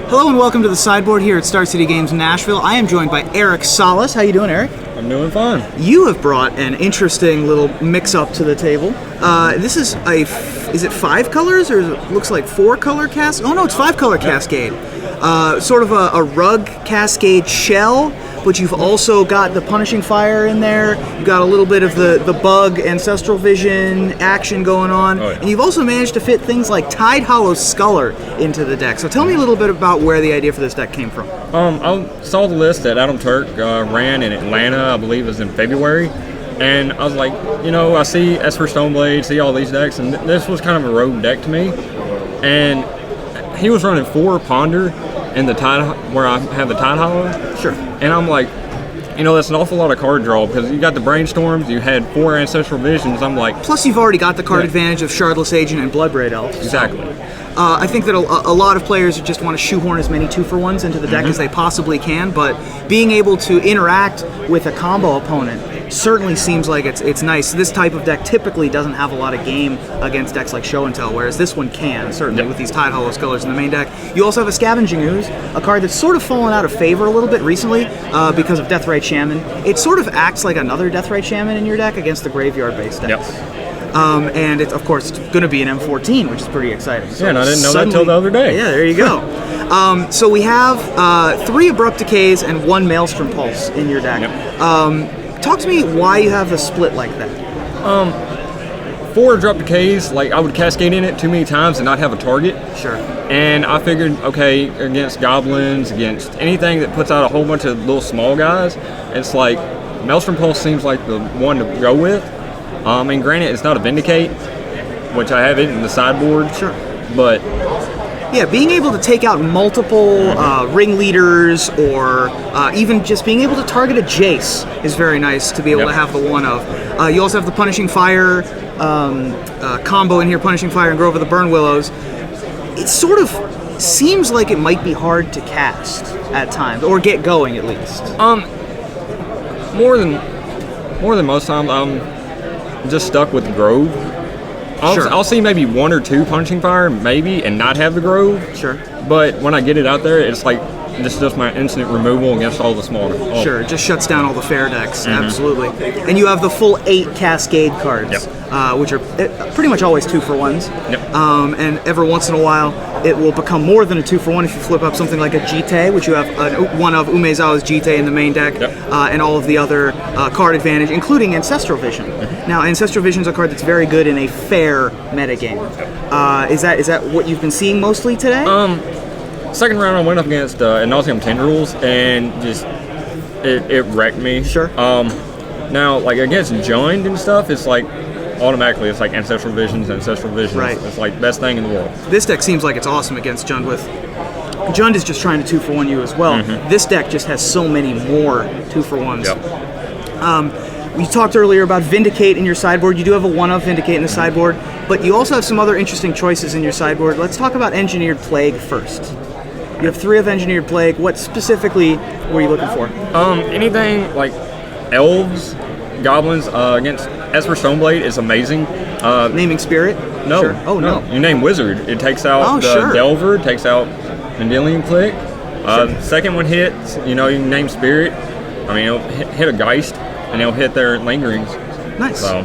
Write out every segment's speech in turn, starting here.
Hello and welcome to the sideboard here at Star City Games Nashville. I am joined by Eric Sollis. How you doing, Eric? I'm doing fine. You have brought an interesting little mix-up to the table. This is is it 5 colors or it looks like 4 color Cascade? Oh no, it's 5 color Cascade. Sort of a rug Cascade shell, but you've also got the Punishing Fire in there. You've got a little bit of the bug Ancestral Vision action going on. Oh, yeah. And you've also managed to fit things like Tide Hollow Sculler into the deck. So tell me a little bit about where the idea for this deck came from. I saw the list that Adam Turk ran in Atlanta, I believe it was in February. And I was like, I see Esper Stoneblade, see all these decks, and this was kind of a rogue deck to me. And he was running 4 Ponder in the Tide, where I have the Tide Hollow. Sure. And I'm like, that's an awful lot of card draw because you got the Brainstorms, you had 4 Ancestral Visions. I'm like, plus you've already got the card advantage of Shardless Agent and Bloodbraid Elf. Exactly. I think that a lot of players just want to shoehorn as many 2-for-1s into the deck as they possibly can, but being able to interact with a combo opponent certainly seems like it's nice. This type of deck typically doesn't have a lot of game against decks like Show and Tell, whereas this one can, certainly, with these Tide Hollow Scullers in the main deck. You also have a Scavenging Ooze, a card that's sort of fallen out of favor a little bit recently because of Deathrite Shaman. It sort of acts like another Deathrite Shaman in your deck against the graveyard-based decks. Yep. And it's, of course, it's going to be an M14, which is pretty exciting. So and I didn't know that until the other day. Yeah, there you go. So we have 3 Abrupt Decays and 1 Maelstrom Pulse in your deck. Yep. Talk to me why you have a split like that. 4 Abrupt Decays, like I would Cascade in it too many times and not have a target. Sure. And I figured, okay, against goblins, against anything that puts out a whole bunch of little small guys, it's like Maelstrom Pulse seems like the one to go with. And granted, it's not a Vindicate, which I have it in the sideboard. Sure. But yeah, being able to take out multiple ringleaders or even just being able to target a Jace is very nice to be able to have the one of. You also have the Punishing Fire combo in here, Punishing Fire and Grove of the Burn Willows. It sort of seems like it might be hard to cast at times, or get going at least. More than most times, I'm just stuck with Grove. I'll see maybe 1 or 2 Punishing Fire, maybe, and not have the Grove. Sure. But when I get it out there, it's like this is just my instant removal against all the smaller. Sure, it just shuts down all the fair decks, absolutely. And you have the full 8 Cascade cards, which are pretty much always 2-for-1s. Yep. And every once in a while, it will become more than a 2-for-1 if you flip up something like a Jite, which you have one of Umezawa's Jite in the main deck, and all of the other card advantage, including Ancestral Vision. Now, Ancestral Vision is a card that's very good in a fair metagame. Is that what you've been seeing mostly today? Second round, I went up against Ad Nauseam Tendrils, and just it wrecked me. Sure. Now, like against Jund and stuff, it's like automatically it's like Ancestral Visions. Right. It's like best thing in the world. This deck seems like it's awesome against Jund with. Jund is just trying to 2-for-1 you as well. This deck just has so many more 2-for-1s. Yep. We talked earlier about Vindicate in your sideboard. You do have a 1 of Vindicate in the sideboard, but you also have some other interesting choices in your sideboard. Let's talk about Engineered Plague first. You have 3 of Engineered Plague. What specifically were you looking for? Anything like elves, goblins against Esper Stoneblade is amazing. Naming Spirit? No. Sure. Oh, no. You name Wizard. It takes out the Delver, it takes out Mendelian Click. Second one hits, you can name Spirit. I mean, it'll hit a Geist, and it'll hit their Lingerings. Nice. So.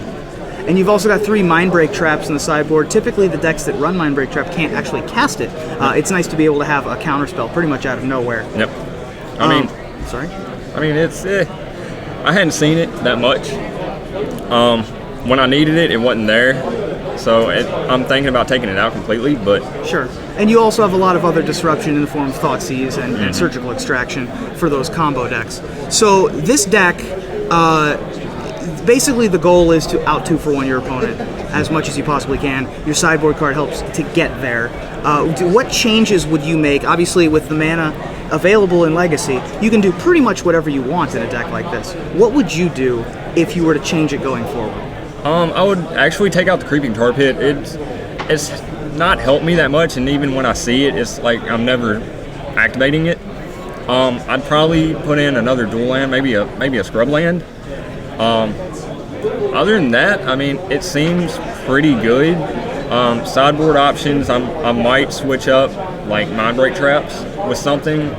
And you've also got 3 Mindbreak Traps in the sideboard. Typically, the decks that run Mindbreak Trap can't actually cast it. It's nice to be able to have a counterspell pretty much out of nowhere. Yep. Sorry? I mean, it's... I hadn't seen it that much. When I needed it, it wasn't there. So I'm thinking about taking it out completely, but... Sure. And you also have a lot of other disruption in the form of Thoughtseize and Surgical Extraction for those combo decks. So this deck... basically, the goal is to out 2-for-1 your opponent as much as you possibly can. Your sideboard card helps to get there. What changes would you make? Obviously, with the mana available in Legacy, you can do pretty much whatever you want in a deck like this. What would you do if you were to change it going forward? I would actually take out the Creeping Tar Pit. It's not helped me that much, and even when I see it, it's like I'm never activating it. I'd probably put in another dual land, maybe a scrub land. Other than that, I mean, it seems pretty good. Sideboard options, I might switch up like Mindbreak Traps. with something.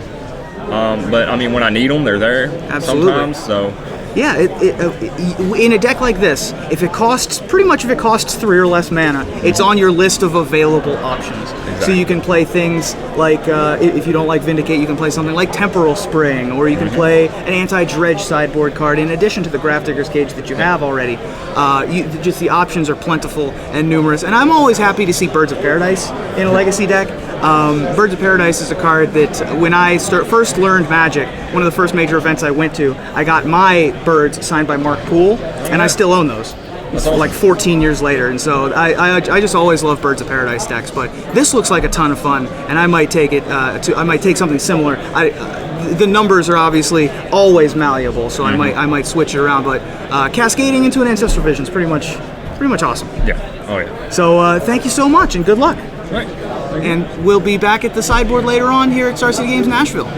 But I mean, when I need them, they're there. Absolutely. Sometimes. So. Yeah, in a deck like this, if it costs 3 or less mana, it's on your list of available options. Exactly. So you can play things like, if you don't like Vindicate, you can play something like Temporal Spring, or you can play an anti-dredge sideboard card in addition to the Grafdigger's Cage that you have already. Just the options are plentiful and numerous, and I'm always happy to see Birds of Paradise in a Legacy deck. Birds of Paradise is a card that when I first learned Magic, one of the first major events I went to, I got my birds signed by Mark Poole, and I still own those. It's like 14 years later, and so I just always love Birds of Paradise decks. But this looks like a ton of fun, and I might take it. I might take something similar. The numbers are obviously always malleable, so I might switch it around. But cascading into an Ancestral Vision is pretty much awesome. Yeah. Oh yeah. So thank you so much, and good luck. Right. And we'll be back at the sideboard later on here at Star City Games Nashville.